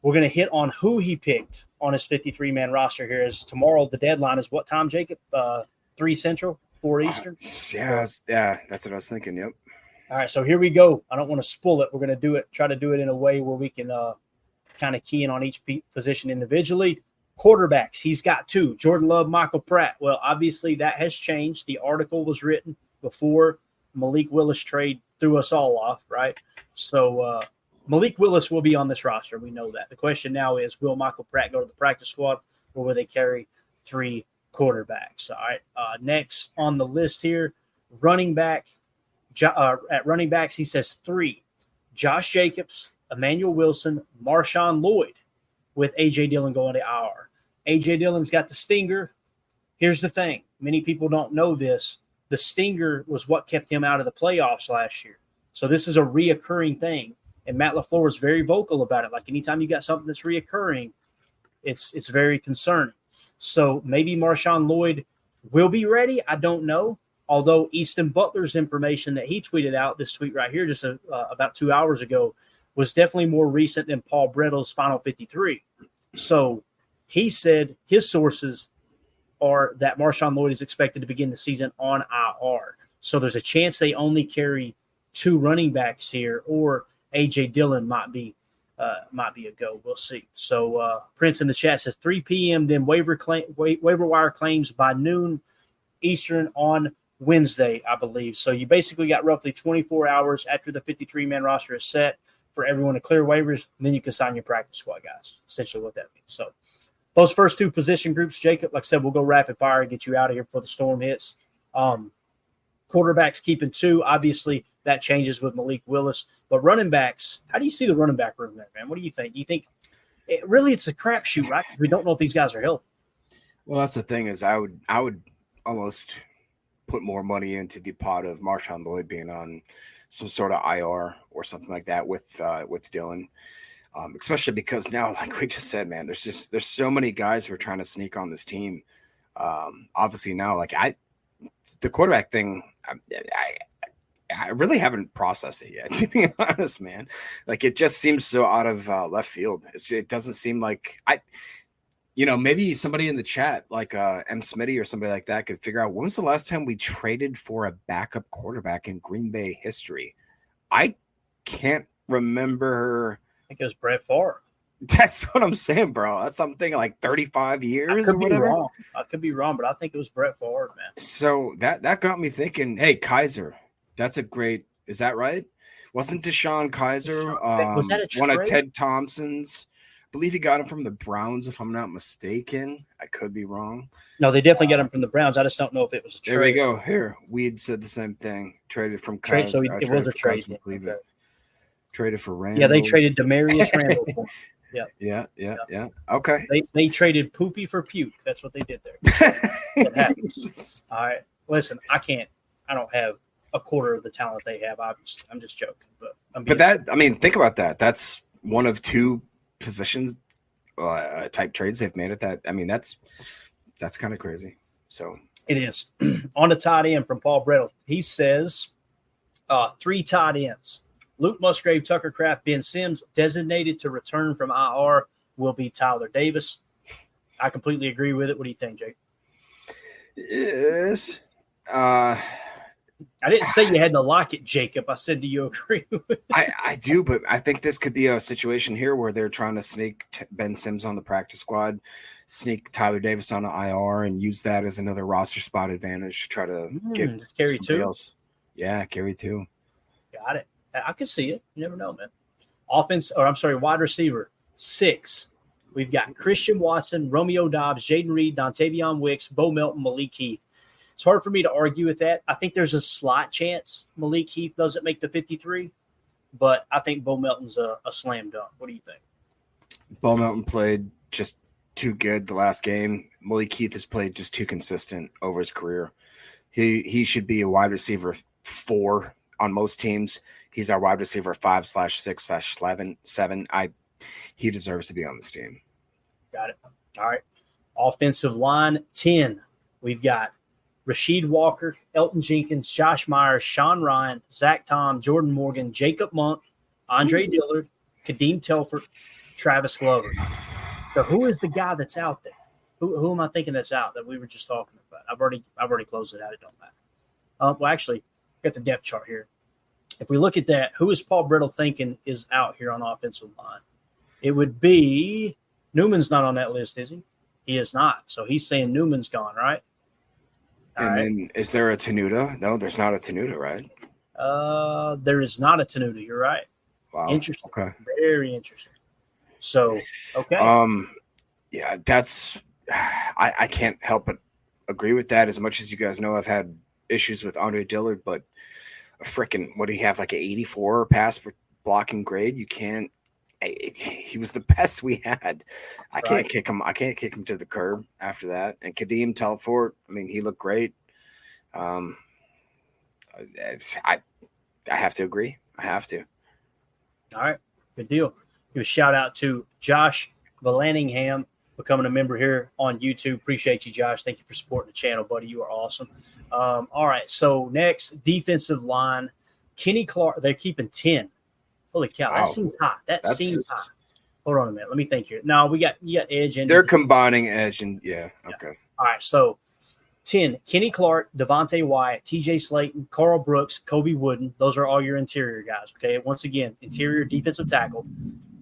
We're going to hit on who he picked on his 53-man roster here. As tomorrow, the deadline is what time, Jacob? 3 Central, 4 Eastern? Yeah, that's what I was thinking. Yep. All right, so here we go. I don't want to spoil it. We're going to try to do it in a way where we can kind of key in on each position individually. Quarterbacks, he's got 2, Jordan Love, Michael Pratt. Well, obviously that has changed. The article was written before Malik Willis trade threw us all off, right? So Malik Willis will be on this roster. We know that. The question now is, will Michael Pratt go to the practice squad, or will they carry 3 quarterbacks? All right. Next on the list here, running back. At running backs, he says 3. Josh Jacobs, Emmanuel Wilson, Marshawn Lloyd, with A.J. Dillon going to IR. A.J. Dillon's got the stinger. Here's the thing. Many people don't know this. The stinger was what kept him out of the playoffs last year. So this is a reoccurring thing. And Matt LaFleur was very vocal about it. Like anytime you got something that's reoccurring, it's very concerning. So maybe Marshawn Lloyd will be ready. I don't know. Although Easton Butler's information that he tweeted out, this tweet right here just about 2 hours ago, was definitely more recent than Paul Brettle's final 53. So he said his sources are that Marshawn Lloyd is expected to begin the season on IR. So there's a chance they only carry 2 running backs here, or A.J. Dillon might be a go. We'll see. So Prince in the chat says 3 p.m., then waiver wire claims by noon Eastern on Wednesday, I believe. So you basically got roughly 24 hours after the 53-man roster is set for everyone to clear waivers, and then you can sign your practice squad guys, essentially what that means. So those first 2 position groups, Jacob, like I said, we'll go rapid fire and get you out of here before the storm hits. Quarterbacks keeping 2. Obviously, that changes with Malik Willis. But running backs, how do you see the running back room there, man? What do you think? Do you think it's a crapshoot, right? Because we don't know if these guys are healthy. Well, that's the thing is I would almost put more money into the pot of Marshawn Lloyd being on some sort of IR or something like that with Dillon, especially because now, like we just said, man, there's so many guys who are trying to sneak on this team. Obviously now, like the quarterback thing, I really haven't processed it yet, to be honest, man. Like it just seems so out of left field. It doesn't seem like maybe somebody in the chat, like M. Smitty or somebody like that, could figure out when was the last time we traded for a backup quarterback in Green Bay history. I can't remember. I think it was Brett Favre. That's what I'm saying, bro. That's something like 35 years or whatever. I could be wrong, but I think it was Brett Favre, man. So that got me thinking, hey, Kaiser, that's a great – is that right? Wasn't Deshaun Kaiser was that a trade? One of Ted Thompson's? I believe he got him from the Browns, if I'm not mistaken. I could be wrong. No, they definitely got him from the Browns. I just don't know if it was a trade. There we go. Here, Weed said the same thing. Traded from Kaiser. So it was a trade. Okay. Traded for Randall. Yeah, they traded Demarius Randall for him. Yeah. Okay. They traded Poopy for Puke. That's what they did there. That happens. All right. Listen, I don't have a quarter of the talent they have. Obviously, I'm just joking. Think about that. That's one of 2 positions type trades they've made at that. I mean, that's kind of crazy. So it is. On the tight end from Paul Brettel, he says 3 tight ends. Luke Musgrave, Tucker Kraft, Ben Sims. Designated to return from IR will be Tyler Davis. I completely agree with it. What do you think, Jake? Yes. I didn't say you had to like it, Jacob. I said, do you agree with it? I do, but I think this could be a situation here where they're trying to sneak Ben Sims on the practice squad, sneak Tyler Davis on the IR, and use that as another roster spot advantage to try to get carry 2 else. Yeah, carry 2. Got it. I can see it. You never know, man. Wide receiver, 6. We've got Christian Watson, Romeo Dobbs, Jaden Reed, Dontavion Wicks, Bo Melton, Malik Heath. It's hard for me to argue with that. I think there's a slight chance Malik Heath doesn't make the 53, but I think Bo Melton's a slam dunk. What do you think? Bo Melton played just too good the last game. Malik Heath has played just too consistent over his career. He should be a wide receiver 4 on most teams. He's our wide receiver 5/6/7. He deserves to be on this team. Got it. All right. Offensive line 10. We've got Rasheed Walker, Elton Jenkins, Josh Myers, Sean Ryan, Zach Tom, Jordan Morgan, Jacob Monk, Andre Dillard, Kadeem Telford, Travis Glover. So who is the guy that's out there? Who am I thinking that's out that we were just talking about? I've already closed it out. It don't matter. Well, actually, got the depth chart here. If we look at that, who is Paul Brittle thinking is out here on offensive line? It would be Newman's not on that list, is he? He is not. So he's saying Newman's gone, right? Then is there a Tenuta? No, there's not a Tenuta, right? There is not a Tenuta. You're right. Wow. Interesting. Okay. Very interesting. So, okay. Yeah, that's I can't help but agree with that. As much as you guys know, I've had issues with Andre Dillard, but a freaking what do you have, like an 84 pass for blocking grade? You can't. He was the best we had. I can't kick him. I can't kick him to the curb after that. And Kadeem Telford, I mean, he looked great. I have to agree. I have to. All right, good deal. Give a shout out to Josh Valanningham, becoming a member here on YouTube. Appreciate you, Josh. Thank you for supporting the channel, buddy. You are awesome. All right, so next, defensive line. Kenny Clark, they're keeping 10. Holy cow, that seems hot. That seems hot. Hold on a minute. Let me think here. No, you got edge. They're combining edge and okay. Yeah. All right, so 10, Kenny Clark, Devontae Wyatt, TJ Slayton, Carl Brooks, Kobe Wooden. Those are all your interior guys, okay? Once again, interior defensive tackle.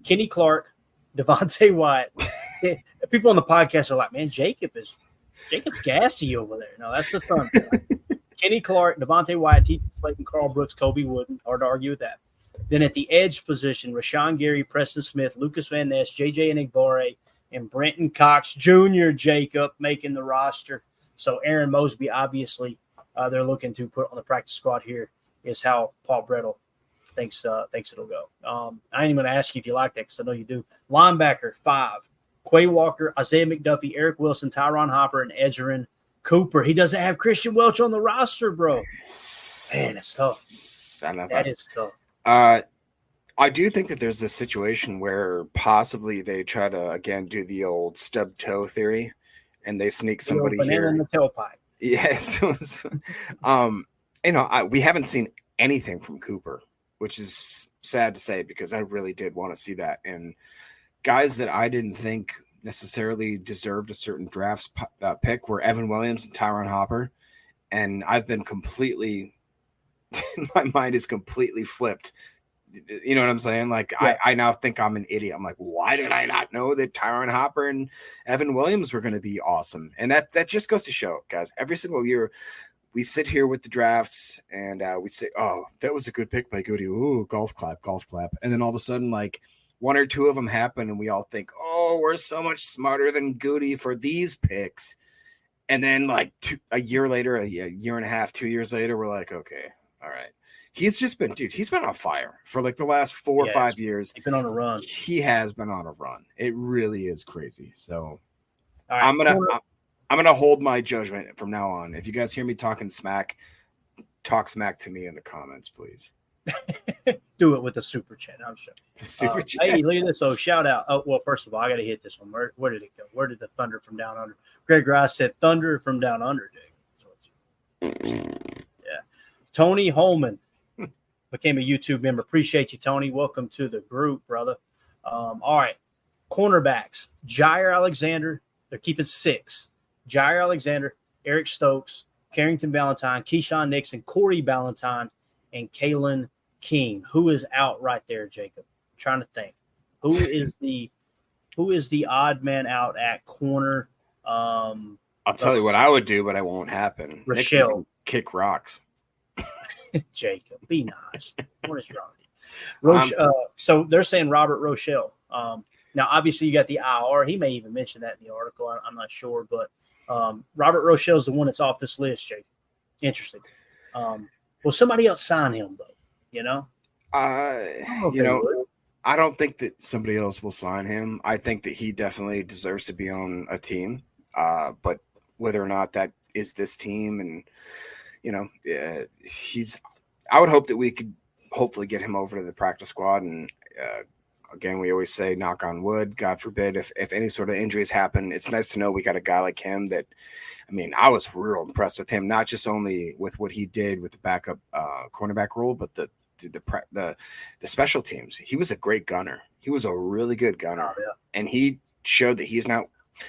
Kenny Clark, Devontae Wyatt. People on the podcast are like, man, Jacob's gassy over there. No, that's the Thunder. Kenny Clark, Devontae Wyatt, TJ Slayton, Carl Brooks, Kobe Wooden. Hard to argue with that. Then at the edge position, Rashawn Gary, Preston Smith, Lucas Van Ness, J.J. Enigbare, and Brenton Cox Jr., Jacob, making the roster. So Aaron Mosby, obviously, they're looking to put on the practice squad here is how Paul Brettel thinks it'll go. I ain't even going to ask you if you like that because I know you do. Linebacker, 5. Quay Walker, Isaiah McDuffie, Eric Wilson, Tyron Hopper, and Edgerrin Cooper. He doesn't have Christian Welch on the roster, bro. Man, it's tough. That is tough. I do think that there's a situation where possibly they try to again do the old stub toe theory, and they sneak somebody here in the tailpipe. Yes, we haven't seen anything from Cooper, which is sad to say because I really did want to see that. And guys that I didn't think necessarily deserved a certain draft pick were Evan Williams and Tyron Hopper, and I've been completely. My mind is completely flipped. You know what I'm saying? Like, yeah. I now think I'm an idiot. I'm like, why did I not know that Tyron Hopper and Evan Williams were going to be awesome? And that just goes to show, guys, every single year we sit here with the drafts and we say, oh, that was a good pick by Goody. Ooh, golf clap. And then all of a sudden, like, one or two of them happen and we all think, oh, we're so much smarter than Goody for these picks. And then like a year later, a year and a half, 2 years later, we're like, okay. All right. He's been on fire for like the last 4 or 5 years. He's been on a run. He has been on a run. It really is crazy. So right, I'm going to hold my judgment from now on. If you guys hear me talking smack, talk smack to me in the comments, please. Do it with a super chat. I'm sure. Super chat. Hey, look at this. So shout out. Oh, well, first of all, I got to hit this one. Where did it go? Where did the Thunder from Down Under? Greg Rice said Thunder from Down Under, Jake. Tony Holman became a YouTube member. Appreciate you, Tony. Welcome to the group, brother. All right. Cornerbacks. Jair Alexander. They're keeping 6. Jair Alexander, Eric Stokes, Carrington Valentine, Keyshawn Nixon, Corey Ballantyne, and Kalen King. Who is out right there, Jacob? I'm trying to think. Who is the odd man out at corner? I'll tell you what I would do, but it won't happen. Rochelle. Kick rocks. Jacob, be nice. What is wrong with you? So they're saying Robert Rochelle. Now, obviously, you got the IR. He may even mention that in the article. I'm not sure, but Robert Rochelle is the one that's off this list, Jacob. Interesting. Will somebody else sign him, though? You know? I don't think that somebody else will sign him. I think that he definitely deserves to be on a team. But whether or not that is this team and I would hope that we could hopefully get him over to the practice squad. And again, we always say, knock on wood, God forbid, if any sort of injuries happen, it's nice to know we got a guy like him that, I was real impressed with him, not just only with what he did with the backup cornerback role, but the special teams. He was a great gunner. He was a really good gunner, Oh, yeah. and he showed that he's not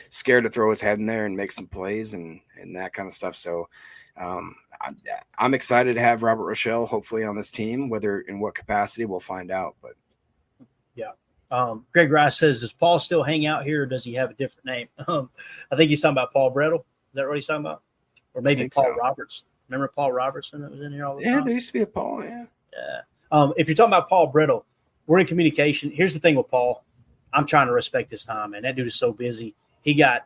scared to throw his head in there and make some plays and that kind of stuff. So I'm excited to have Robert Rochelle hopefully on this team, whether in what capacity we'll find out. But yeah. Greg Rice says, does Paul still hang out here or does he have a different name? I think he's talking about Paul Brettel. Is that what he's talking about? Or maybe Paul Roberts. Remember Paul Robertson that was in here all the time? Yeah, there used to be a Paul, yeah. If you're talking about Paul Brettel, we're in communication. Here's the thing with Paul. I'm trying to respect his time, man. That dude is so busy. He got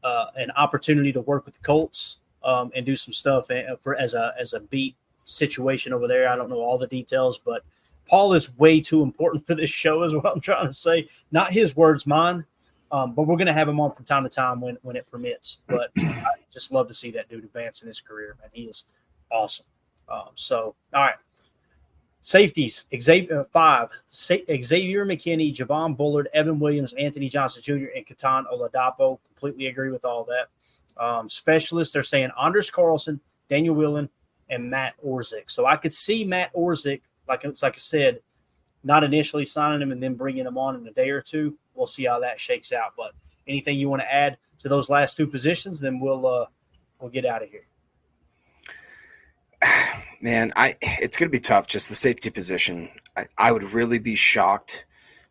an opportunity to work with the Colts and do some stuff as a beat situation over there. I don't know all the details, but Paul is way too important for this show is what I'm trying to say. Not his words, mine. But we're going to have him on from time to time when it permits. But I just love to see that dude advance in his career, man. He is awesome. All right. Safeties, Xavier McKinney, Javon Bullard, Evan Williams, Anthony Johnson Jr., and Katan Oladapo. Completely agree with all that. Specialists, they're saying Anders Carlson, Daniel Whelan, and Matt Orzik. So I could see Matt Orzik, like I said, not initially signing him and then bringing him on in a day or two. We'll see how that shakes out. But anything you want to add to those last two positions, then we'll get out of here. Man, it's going to be tough, just the safety position. I would really be shocked,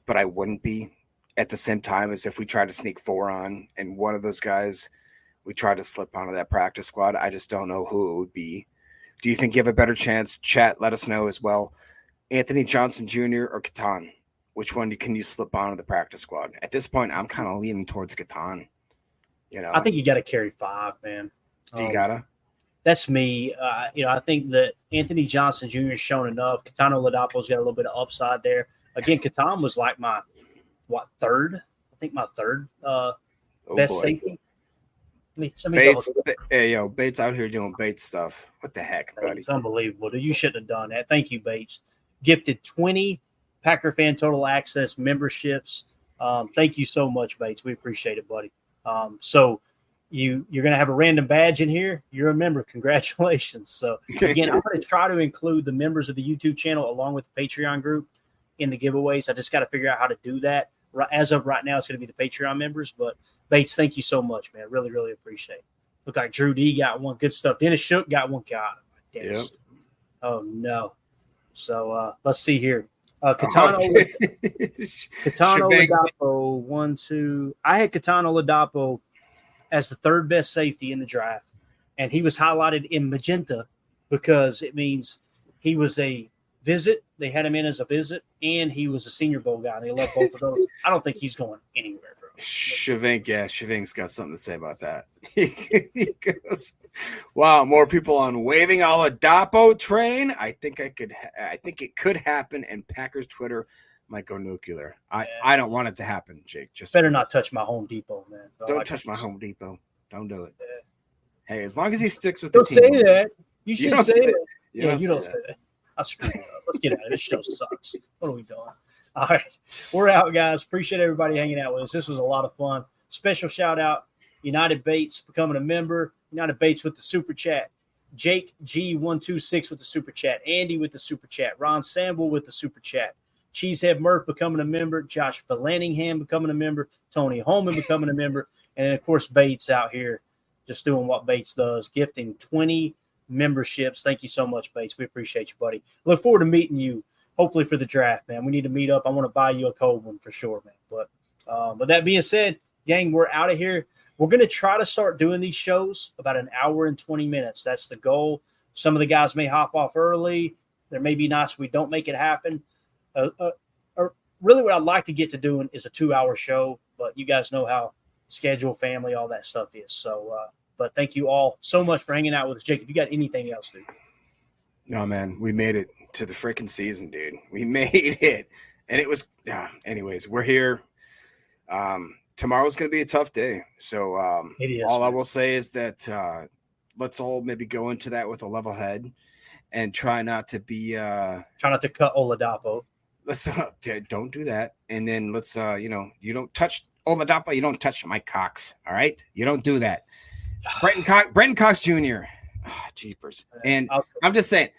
but I wouldn't be at the same time as if we tried to sneak 4 on and one of those guys, we tried to slip onto that practice squad. I just don't know who it would be. Do you think you have a better chance? Chat, let us know as well. Anthony Johnson Jr. or Katan? Which one can you slip onto the practice squad? At this point, I'm kind of leaning towards Katan. I think you got to carry 5, man. Do you gotta? That's me. I think that Anthony Johnson Jr. has shown enough. Katan Oladapo's got a little bit of upside there. Again, Katan was like my third? I think my third best safety. Bates out here doing Bates stuff. What the heck, buddy? It's unbelievable. You shouldn't have done that. Thank you, Bates. Gifted 20 Packer Fan Total Access memberships. Thank you so much, Bates. We appreciate it, buddy. So you're going to have a random badge in here. You're a member. Congratulations. So, again, I'm going to try to include the members of the YouTube channel along with the Patreon group in the giveaways. I just got to figure out how to do that. As of right now, it's going to be the Patreon members. But, Bates, thank you so much, man. Really, really appreciate it. Looked like Drew D got one. Good stuff. Dennis Shook got one. God, yep. Oh, no. So, let's see here. Katana Oladapo, 1, 2. I had Katana Oladapo as the third best safety in the draft, and he was highlighted in magenta because it means he was a visit. They had him in as a visit, and he was a Senior Bowl guy. And they love both of those. I don't think he's going anywhere, bro. Shavink's got something to say about that. He goes, wow, more people on waving Oladapo train. I think it could happen, and Packers Twitter might go nuclear. I don't want it to happen, Jake. Just better not touch my Home Depot, man. Don't touch my Home Depot. Don't do it. Yeah. Hey, as long as he sticks with the team. Don't say that. You should say that. You don't say that. I screwed it up. Let's get out of this. Show sucks. What are we doing? All right. We're out, guys. Appreciate everybody hanging out with us. This was a lot of fun. Special shout out, United Bates becoming a member. United Bates with the super chat. Jake G126 with the super chat. Andy with the super chat. Ron Samble with the super chat. Cheesehead Murph becoming a member. Josh Valanningham becoming a member. Tony Holman becoming a member. And then, of course, Bates out here just doing what Bates does, gifting 20 memberships. Thank you so much, Bates. We appreciate you, buddy. Look forward to meeting you, hopefully for the draft, man. We need to meet up. I want to buy you a cold one for sure, man. But with that being said, gang, we're out of here. We're going to try to start doing these shows about an hour and 20 minutes. That's the goal. Some of the guys may hop off early. There may be nights we don't make it happen. Really what I'd like to get to doing is a 2-hour show, but you guys know how schedule, family, all that stuff is. So, but thank you all so much for hanging out with us. Jacob, you got anything else, dude? No, man, we made it to the freaking season, dude. We made it. And it was, anyways, we're here. Tomorrow's going to be a tough day. So it is, all I will say is that let's all maybe go into that with a level head and try not to be try not to cut Oladapo. Let's don't do that. And then let's you don't touch Oladapo, you don't touch Mike Cox. All right, you don't do that. Brenton Cox Jr. Oh, jeepers. And I'm just saying,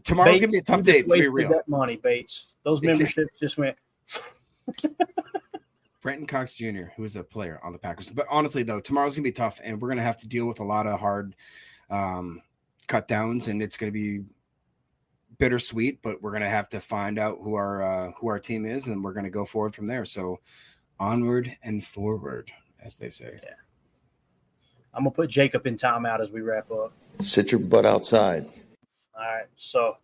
tomorrow's gonna be a tough day. To be real, that money, Bates. Those memberships just went. Brenton Cox Jr., who is a player on the Packers. But honestly, though, tomorrow's going to be tough, and we're going to have to deal with a lot of hard cut downs, and it's going to be bittersweet, but we're going to have to find out who our team is, and we're going to go forward from there. So onward and forward, as they say. Yeah. I'm going to put Jacob in timeout as we wrap up. Sit your butt outside. All right. So,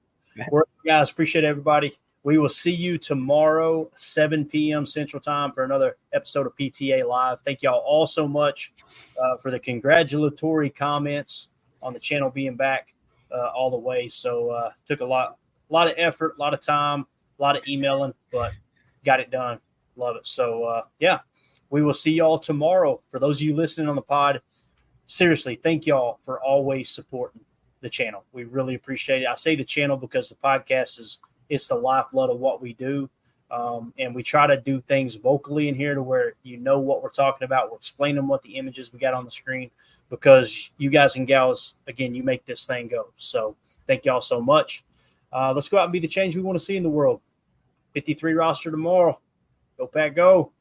guys, appreciate everybody. We will see you tomorrow, 7 p.m. Central Time, for another episode of PTA Live. Thank y'all all so much for the congratulatory comments on the channel being back all the way. So took a lot of effort, a lot of time, a lot of emailing, but got it done. Love it. So, we will see y'all tomorrow. For those of you listening on the pod, seriously, thank y'all for always supporting the channel. We really appreciate it. I say the channel because the podcast it's the lifeblood of what we do. And we try to do things vocally in here to where you know what we're talking about. We're explaining what the images we got on the screen, because you guys and gals, again, you make this thing go. So thank y'all so much. Let's go out and be the change we want to see in the world. 53 roster tomorrow. Go Pack, go.